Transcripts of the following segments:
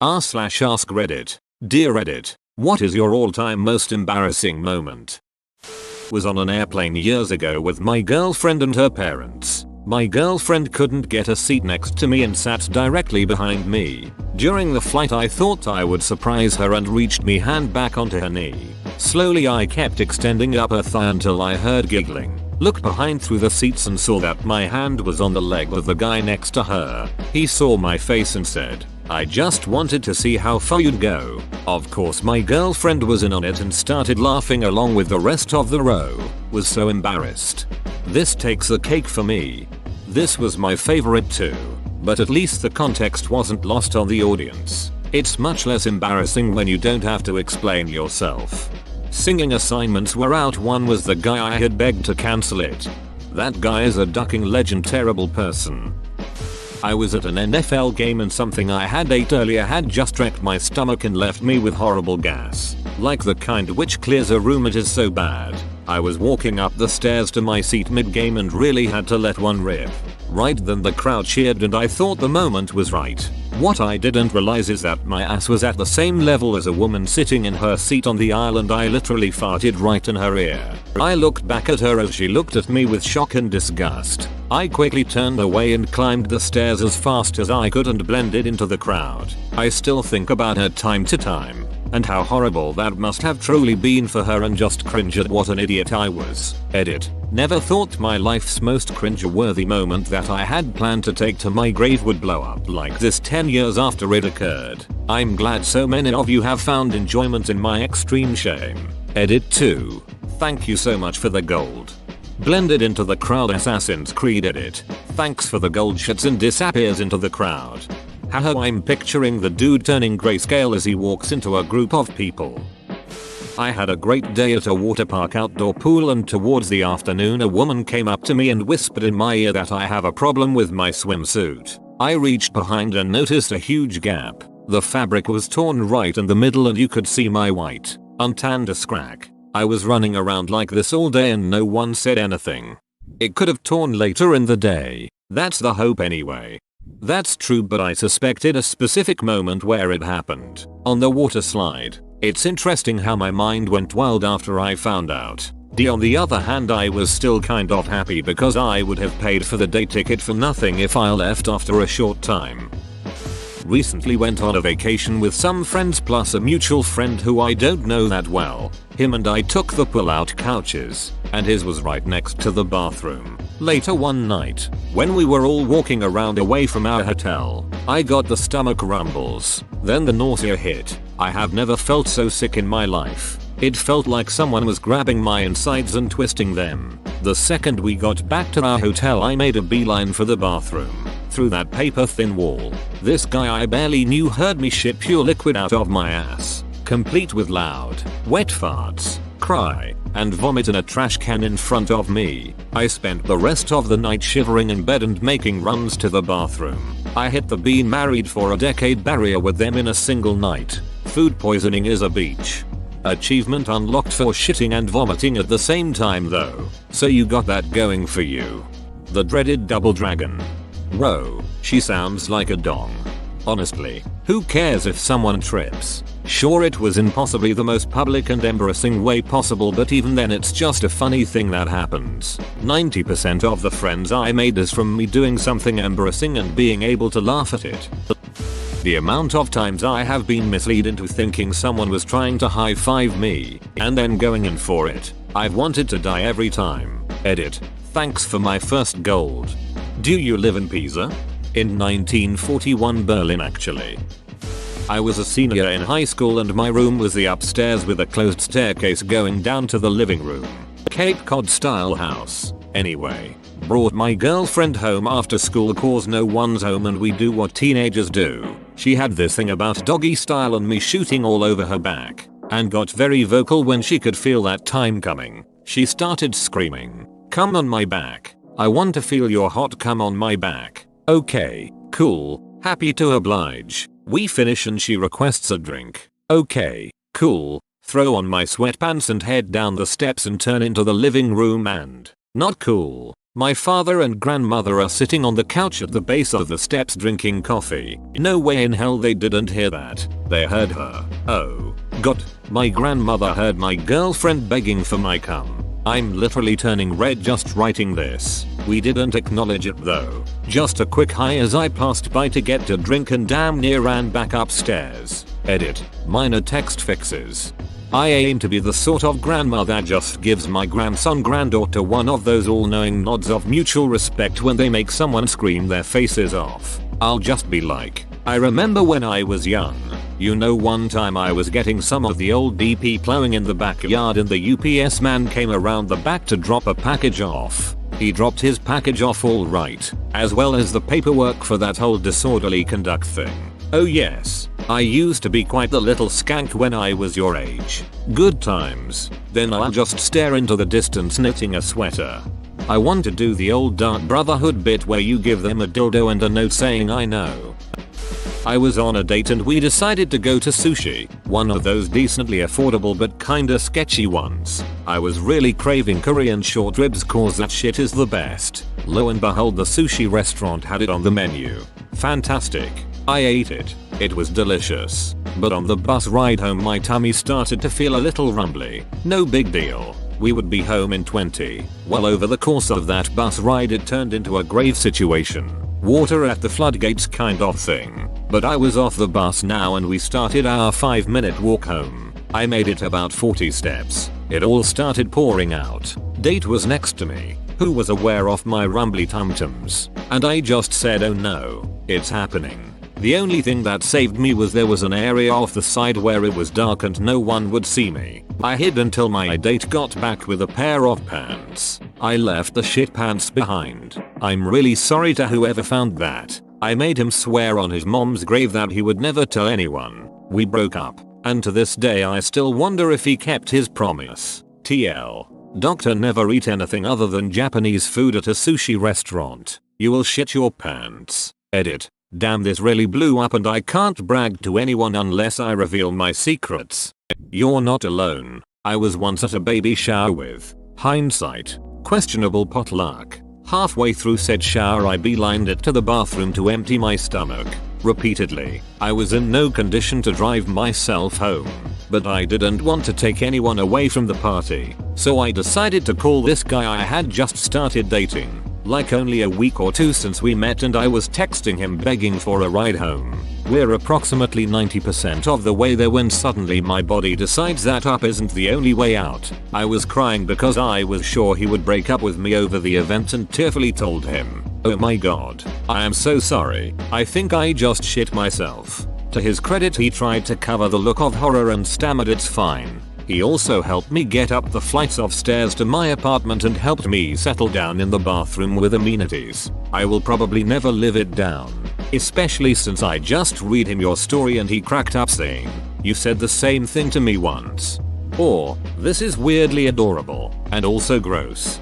r/ask Reddit. Dear Reddit, what is your all-time most embarrassing moment? Was on an airplane years ago with my girlfriend and her parents. My girlfriend couldn't get a seat next to me and sat directly behind me. During the flight I thought I would surprise her and reached me hand back onto her knee. Slowly I kept extending up her thigh until I heard giggling. Looked behind through the seats and saw that my hand was on the leg of the guy next to her. He saw my face and said, "I just wanted to see how far you'd go." Of course my girlfriend was in on it and started laughing along with the rest of the row. Was so embarrassed. This takes the cake for me. This was my favorite too. But at least the context wasn't lost on the audience. It's much less embarrassing when you don't have to explain yourself. Singing assignments were out. One was the guy I had begged to cancel it. That guy is a ducking legend, terrible person. I was at an NFL game and something I had ate earlier had just wrecked my stomach and left me with horrible gas. Like the kind which clears a room, it is so bad. I was walking up the stairs to my seat mid-game and really had to let one rip. Right then the crowd cheered and I thought the moment was right. What I didn't realize is that my ass was at the same level as a woman sitting in her seat on the aisle and I literally farted right in her ear. I looked back at her as she looked at me with shock and disgust. I quickly turned away and climbed the stairs as fast as I could and blended into the crowd. I still think about her time to time. And how horrible that must have truly been for her and just cringe at what an idiot I was. Edit. Never thought my life's most cringe-worthy moment that I had planned to take to my grave would blow up like this 10 years after it occurred. I'm glad so many of you have found enjoyment in my extreme shame. Edit 2. Thank you so much for the gold. Blended into the crowd. Assassin's Creed edit. Thanks for the gold shits and disappears into the crowd. Haha, I'm picturing the dude turning grayscale as he walks into a group of people. I had a great day at a water park outdoor pool and towards the afternoon a woman came up to me and whispered in my ear that I have a problem with my swimsuit. I reached behind and noticed a huge gap. The fabric was torn right in the middle and you could see my white, untanned ass crack. I was running around like this all day and no one said anything. It could have torn later in the day. That's the hope anyway. That's true, but I suspected a specific moment where it happened. On the water slide. It's interesting how my mind went wild after I found out. On the other hand, I was still kind of happy because I would have paid for the day ticket for nothing if I left after a short time. Recently went on a vacation with some friends plus a mutual friend who I don't know that well. Him and I took the pull-out couches, and his was right next to the bathroom. Later one night, when we were all walking around away from our hotel, I got the stomach rumbles. Then the nausea hit. I have never felt so sick in my life. It felt like someone was grabbing my insides and twisting them. The second we got back to our hotel, I made a beeline for the bathroom. Through that paper-thin wall. This guy I barely knew heard me shit pure liquid out of my ass, complete with loud, wet farts, cry, and vomit in a trash can in front of me. I spent the rest of the night shivering in bed and making runs to the bathroom. I hit the "been married for a decade" barrier with them in a single night. Food poisoning is a beach. Achievement unlocked for shitting and vomiting at the same time though. So you got that going for you. The dreaded double dragon. Bro, she sounds like a dong. Honestly, who cares if someone trips? Sure, it was in possibly the most public and embarrassing way possible, but even then it's just a funny thing that happens. 90% of the friends I made is from me doing something embarrassing and being able to laugh at it. The amount of times I have been misled into thinking someone was trying to high-five me and then going in for it. I've wanted to die every time. Edit. Thanks for my first gold. Do you live in Pisa? In 1941 Berlin actually. I was a senior in high school and my room was the upstairs with a closed staircase going down to the living room. Cape Cod style house. Anyway, brought my girlfriend home after school cause no one's home and we do what teenagers do. She had this thing about doggy style and me shooting all over her back, and got very vocal when she could feel that time coming. She started screaming, "Come on my back. I want to feel your hot cum on my back." Okay, cool, happy to oblige. We finish and she requests a drink. Okay, cool, throw on my sweatpants and head down the steps and turn into the living room and, not cool, My father and grandmother are sitting on the couch at the base of the steps drinking coffee. No way in hell they didn't hear that. They heard her. Oh god. My grandmother heard my girlfriend begging for my cum. I'm literally turning red just writing this. We didn't acknowledge it though. Just a quick hi as I passed by to get a drink and damn near ran back upstairs. Edit. Minor text fixes. I aim to be the sort of grandma that just gives my grandson granddaughter one of those all-knowing nods of mutual respect when they make someone scream their faces off. I'll just be like, I remember when I was young. You know, one time I was getting some of the old DP plowing in the backyard and the UPS man came around the back to drop a package off. He dropped his package off all right, as well as the paperwork for that whole disorderly conduct thing. Oh yes, I used to be quite the little skank when I was your age. Good times. Then I'll just stare into the distance knitting a sweater. I want to do the old Dark Brotherhood bit where you give them a dildo and a note saying I know. I was on a date and we decided to go to sushi, one of those decently affordable but kinda sketchy ones. I was really craving Korean short ribs cause that shit is the best. Lo and behold, the sushi restaurant had it on the menu. Fantastic. I ate it. It was delicious. But on the bus ride home my tummy started to feel a little rumbly. No big deal. We would be home in 20. Well, over the course of that bus ride it turned into a grave situation. Water at the floodgates kind of thing. But I was off the bus now and we started our 5-minute walk home. I made it about 40 steps. It all started pouring out. Date was next to me, who was aware of my rumbly tum-tums. And I just said, oh no, it's happening. The only thing that saved me was there was an area off the side where it was dark and no one would see me. I hid until my date got back with a pair of pants. I left the shit pants behind. I'm really sorry to whoever found that. I made him swear on his mom's grave that he would never tell anyone. We broke up, and to this day I still wonder if he kept his promise. TL. Doctor, never eat anything other than Japanese food at a sushi restaurant. You will shit your pants. Edit. Damn, this really blew up and I can't brag to anyone unless I reveal my secrets. You're not alone. I was once at a baby shower with, hindsight, questionable potluck. Halfway through said shower I beelined it to the bathroom to empty my stomach. Repeatedly. I was in no condition to drive myself home. But I didn't want to take anyone away from the party. So I decided to call this guy I had just started dating. Like only a week or two since we met, and I was texting him begging for a ride home. We're approximately 90% of the way there when suddenly my body decides that up isn't the only way out. I was crying because I was sure he would break up with me over the event and tearfully told him, oh my god, I am so sorry, I think I just shit myself. To his credit, he tried to cover the look of horror and stammered it's fine. He also helped me get up the flights of stairs to my apartment and helped me settle down in the bathroom with amenities. I will probably never live it down. Especially since I just read him your story and he cracked up saying, you said the same thing to me once. Or, this is weirdly adorable, and also gross.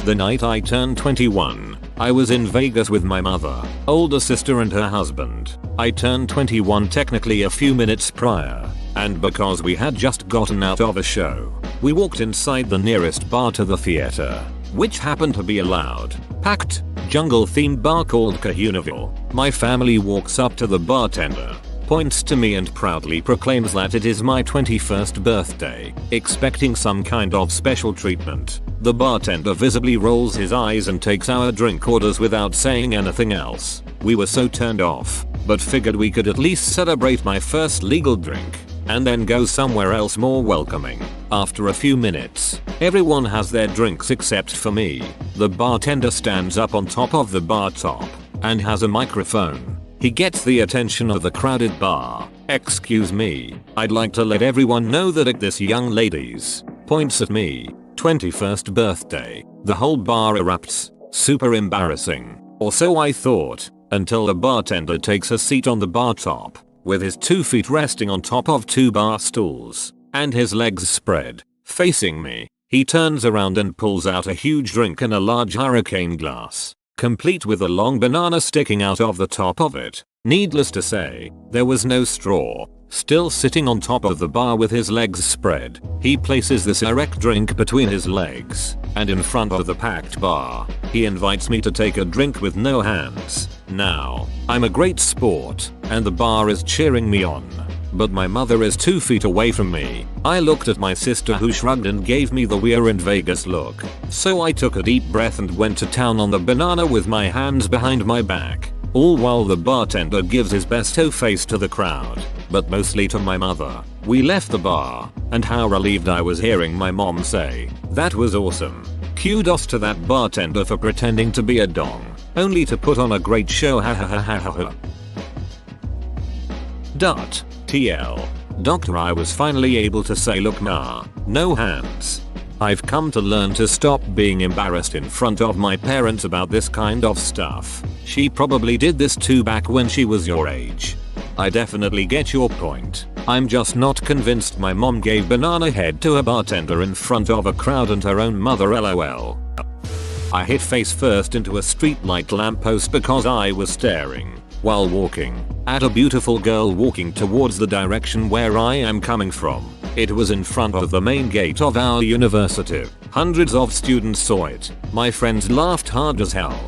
The night I turned 21, I was in Vegas with my mother, older sister and her husband. I turned 21 technically a few minutes prior. And because we had just gotten out of a show, we walked inside the nearest bar to the theater, which happened to be a loud, packed, jungle-themed bar called Kahunaville. My family walks up to the bartender, points to me and proudly proclaims that it is my 21st birthday, expecting some kind of special treatment. The bartender visibly rolls his eyes and takes our drink orders without saying anything else. We were so turned off, but figured we could at least celebrate my first legal drink and then go somewhere else more welcoming. After a few minutes, everyone has their drinks except for me. The bartender stands up on top of the bar top and has a microphone. He gets the attention of the crowded bar. Excuse me, I'd like to let everyone know that at this young lady's, points at me, 21st birthday, the whole bar erupts. Super embarrassing. Or so I thought, until the bartender takes a seat on the bar top, with his 2 feet resting on top of 2 bar stools, and his legs spread, facing me. He turns around and pulls out a huge drink in a large hurricane glass, complete with a long banana sticking out of the top of it. Needless to say, there was no straw. Still sitting on top of the bar with his legs spread, he places this erect drink between his legs, and in front of the packed bar, he invites me to take a drink with no hands. Now, I'm a great sport, and the bar is cheering me on. But my mother is 2 feet away from me. I looked at my sister who shrugged and gave me the "we're in Vegas" look. So I took a deep breath and went to town on the banana with my hands behind my back. All while the bartender gives his besto face to the crowd, but mostly to my mother. We left the bar, and how relieved I was hearing my mom say, "That was awesome. Kudos to that bartender for pretending to be a dong, only to put on a great show, ha ha ha ha ha." TL. Doctor, I was finally able to say, "Look ma, no hands." I've come to learn to stop being embarrassed in front of my parents about this kind of stuff. She probably did this too back when she was your age. I definitely get your point. I'm just not convinced my mom gave banana head to a bartender in front of a crowd and her own mother, lol. I hit face first into a streetlight lamppost because I was staring, while walking, at a beautiful girl walking towards the direction where I am coming from. It was in front of the main gate of our university. Hundreds of students saw it. My friends laughed hard as hell.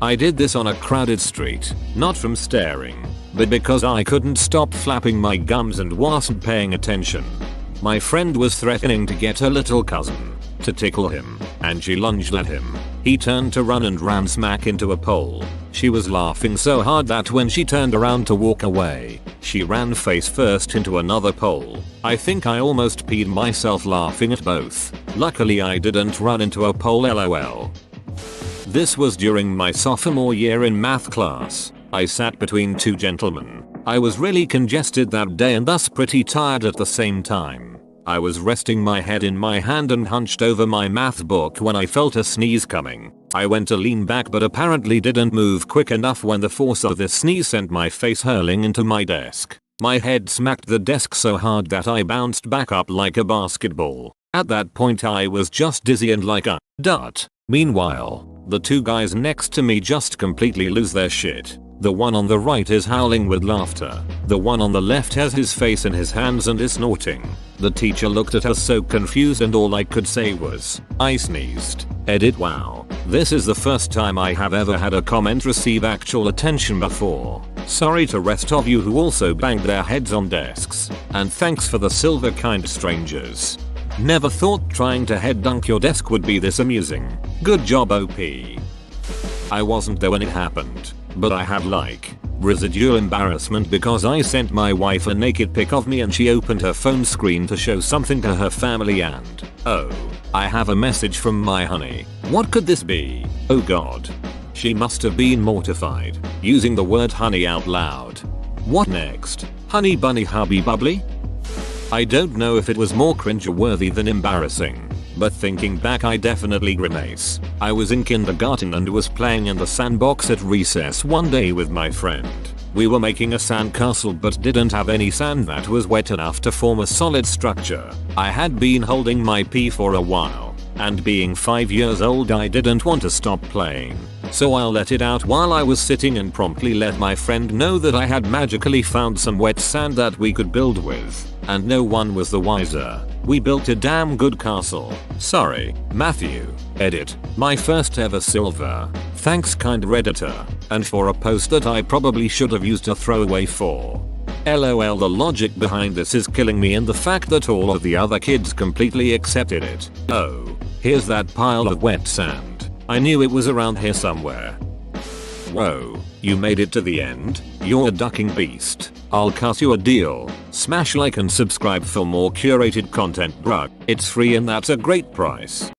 I did this on a crowded street, not from staring, but because I couldn't stop flapping my gums and wasn't paying attention. My friend was threatening to get her little cousin to tickle him, and she lunged at him. He turned to run and ran smack into a pole. She was laughing so hard that when she turned around to walk away, she ran face first into another pole. I think I almost peed myself laughing at both. Luckily I didn't run into a pole, lol. This was during my sophomore year in math class. I sat between 2 gentlemen. I was really congested that day and thus pretty tired at the same time. I was resting my head in my hand and hunched over my math book when I felt a sneeze coming. I went to lean back but apparently didn't move quick enough when the force of this sneeze sent my face hurling into my desk. My head smacked the desk so hard that I bounced back up like a basketball. At that point I was just dizzy and like a dart. Meanwhile, the 2 guys next to me just completely lose their shit. The one on the right is howling with laughter. The one on the left has his face in his hands and is snorting. The teacher looked at us so confused and all I could say was, "I sneezed." Edit. Wow. This is the first time I have ever had a comment receive actual attention before. Sorry to rest of you who also banged their heads on desks. And thanks for the silver, kind strangers. Never thought trying to head dunk your desk would be this amusing. Good job, OP. I wasn't there when it happened, but I had like residual embarrassment because I sent my wife a naked pic of me and she opened her phone screen to show something to her family and, oh, I have a message from my honey. What could this be? Oh god. She must have been mortified, using the word honey out loud. What next? Honey bunny hubby bubbly? I don't know if it was more cringe-worthy than embarrassing, but thinking back I definitely grimace. I was in kindergarten and was playing in the sandbox at recess one day with my friend. We were making a sandcastle but didn't have any sand that was wet enough to form a solid structure. I had been holding my pee for a while, and being 5 years old I didn't want to stop playing. So I let it out while I was sitting and promptly let my friend know that I had magically found some wet sand that we could build with. And no one was the wiser. We built a damn good castle. Sorry, Matthew. Edit. My first ever silver. Thanks, kind Redditor. And for a post that I probably should have used a throwaway for. LOL, the logic behind this is killing me and the fact that all of the other kids completely accepted it. Oh, here's that pile of wet sand. I knew it was around here somewhere. Whoa, you made it to the end? You're a ducking beast. I'll cut you a deal. Smash like and subscribe for more curated content, bruh. It's free and that's a great price.